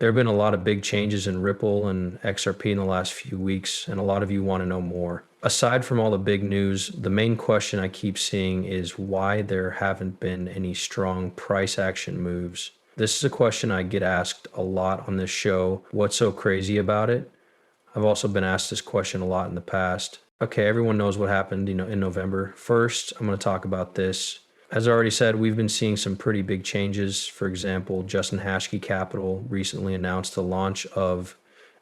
There have been a lot of big changes in Ripple and XRP in the last few weeks, and a lot of you want to know more. Aside from all the big news, the main question I keep seeing is why there haven't been any strong price action moves. This is a question I get asked a lot on this show. What's so crazy about it? I've also been asked this question a lot in the past. Okay, everyone knows what happened, in November. First, I'm going to talk about this. As I already said, we've been seeing some pretty big changes. For example, Justin Hashke Capital recently announced the launch of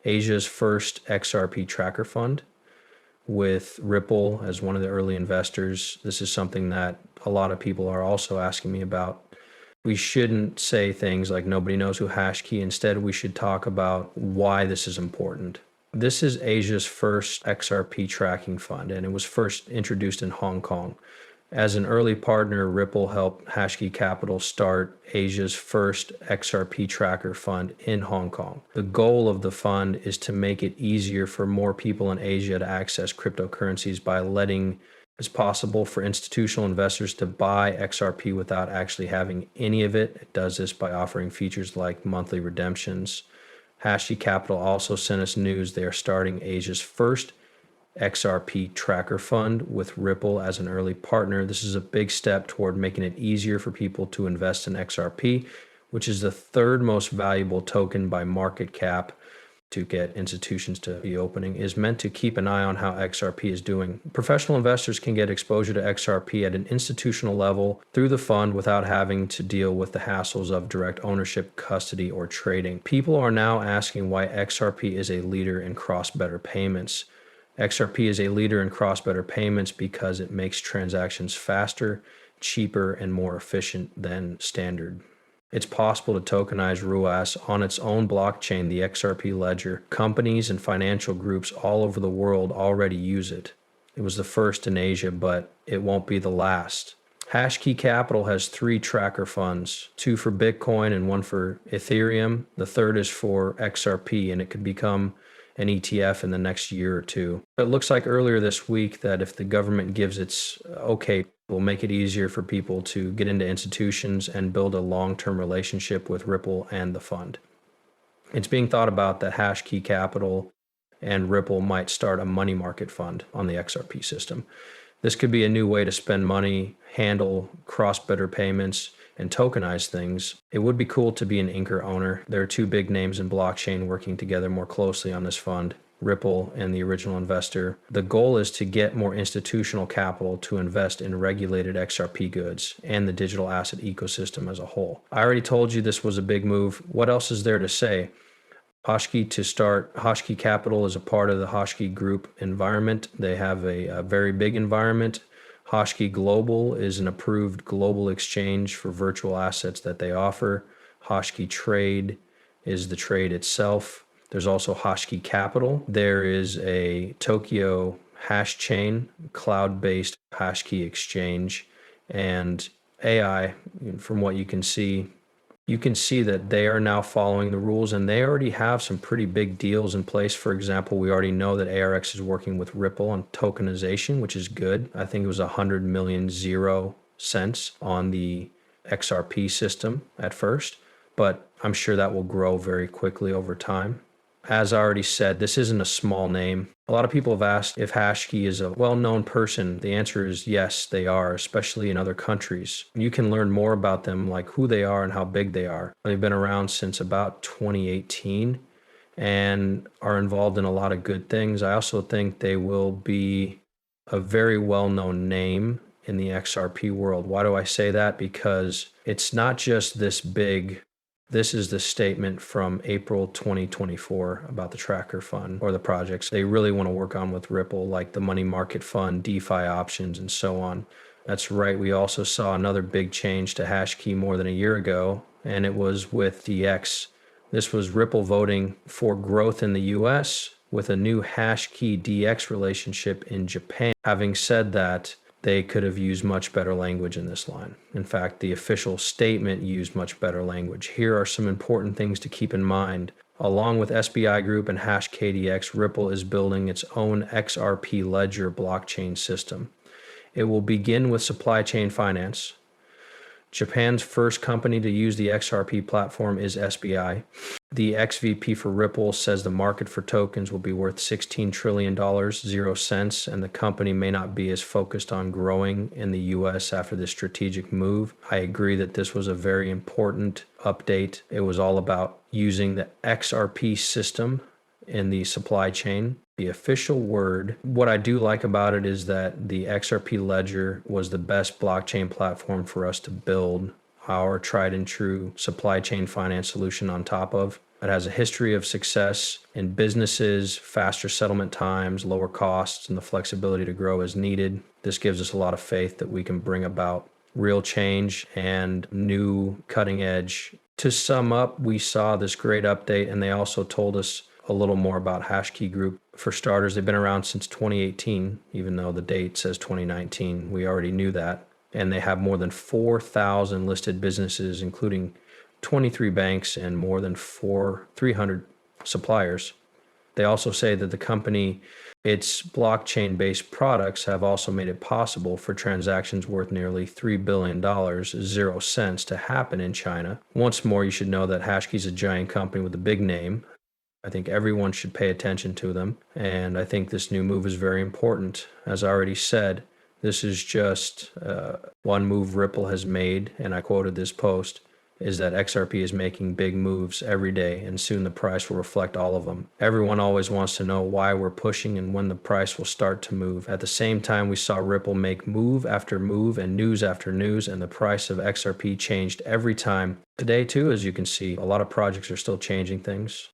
Asia's first XRP tracker fund with Ripple as one of the early investors. This is something that a lot of people are also asking me about. We shouldn't say things like nobody knows who Hashke. Instead, we should talk about why this is important. This is Asia's first XRP tracking fund, and it was first introduced in Hong Kong. As an early partner, Ripple helped Hashke Capital start Asia's first XRP tracker fund in Hong Kong. The goal of the fund is to make it easier for more people in Asia to access cryptocurrencies by letting it's possible for institutional investors to buy XRP without actually having any of it. It does this by offering features like monthly redemptions. Hashke Capital also sent us news they are starting Asia's first XRP tracker fund with Ripple as an early partner. This is a big step toward making it easier for people to invest in XRP, which is the third most valuable token by market cap to get institutions to be opening, is meant to keep an eye on how XRP is doing. Professional investors can get exposure to XRP at an institutional level through the fund without having to deal with the hassles of direct ownership, custody, or trading. People are now asking why XRP is a leader in cross-border payments. XRP is a leader in cross-border payments because it makes transactions faster, cheaper, and more efficient than standard. It's possible to tokenize RUAS on its own blockchain, the XRP ledger. Companies and financial groups all over the world already use it. It was the first in Asia, but it won't be the last. Hashke Capital has 3 tracker funds, 2 for Bitcoin and 1 for Ethereum. The third is for XRP, and it could become an ETF in the next year or two. It looks like earlier this week that if the government gives its okay, will make it easier for people to get into institutions and build a long-term relationship with Ripple and the fund. It's being thought about that Hashke Capital and Ripple might start a money market fund on the XRP system. This could be a new way to spend money, handle cross-border payments, and tokenize things. It would be cool to be an anchor owner. There are 2 big names in blockchain working together more closely on this fund, Ripple and the original investor. The goal is to get more institutional capital to invest in regulated XRP goods and the digital asset ecosystem as a whole. I already told you this was a big move. What else is there to say? Hashke Capital is a part of the Hashke Group environment. They have a very big environment. Hashke Global is an approved global exchange for virtual assets that they offer. Hashke Trade is the trade itself. There's also Hashke Capital. There is a Tokyo hash chain, cloud-based Hashke exchange, and AI, from what you can see that they are now following the rules, and they already have some pretty big deals in place. For example, we already know that ARX is working with Ripple on tokenization, which is good. I think it was 100 million 0 cents on the XRP system at first, but I'm sure that will grow very quickly over time. As I already said, this isn't a small name. A lot of people have asked if Hashke is a well-known person. The answer is yes, they are, especially in other countries. You can learn more about them, like who they are and how big they are. They've been around since about 2018 and are involved in a lot of good things. I also think they will be a very well-known name in the XRP world. Why do I say that? Because it's not just this big. This is the statement from April 2024 about the tracker fund or the projects they really want to work on with Ripple, like the money market fund, DeFi options, and so on. That's right. We also saw another big change to Hashke more than a year ago, and it was with DX. This was Ripple voting for growth in the US with a new Hashke DX relationship in Japan. Having said that, they could have used much better language in this line. In fact, the official statement used much better language. Here are some important things to keep in mind. Along with SBI Group and HashKDX, Ripple is building its own XRP ledger blockchain system. It will begin with supply chain finance. Japan's first company to use the XRP platform is SBI. The XVP for Ripple says the market for tokens will be worth $16 trillion, 0 cents, and the company may not be as focused on growing in the US after this strategic move. I agree that this was a very important update. It was all about using the XRP system in the supply chain. The official word, what I do like about it is that the XRP ledger was the best blockchain platform for us to build our tried and true supply chain finance solution on top of. It has a history of success in businesses, faster settlement times, lower costs, and the flexibility to grow as needed. This gives us a lot of faith that we can bring about real change and new cutting edge. To sum up, we saw this great update, and they also told us a little more about HashKey Group. For starters, they've been around since 2018, even though the date says 2019. We already knew that. And they have more than 4,000 listed businesses, including 23 banks and more than 300 suppliers. They also say that the company, its blockchain-based products have also made it possible for transactions worth nearly $3 billion, 0 cents, to happen in China. Once more, you should know that HashKey is a giant company with a big name. I think everyone should pay attention to them. And I think this new move is very important. As I already said, this is just one move Ripple has made, and I quoted this post, is that XRP is making big moves every day, and soon the price will reflect all of them. Everyone always wants to know why we're pushing and when the price will start to move. At the same time, we saw Ripple make move after move and news after news, and the price of XRP changed every time. Today, too, as you can see, a lot of projects are still changing things.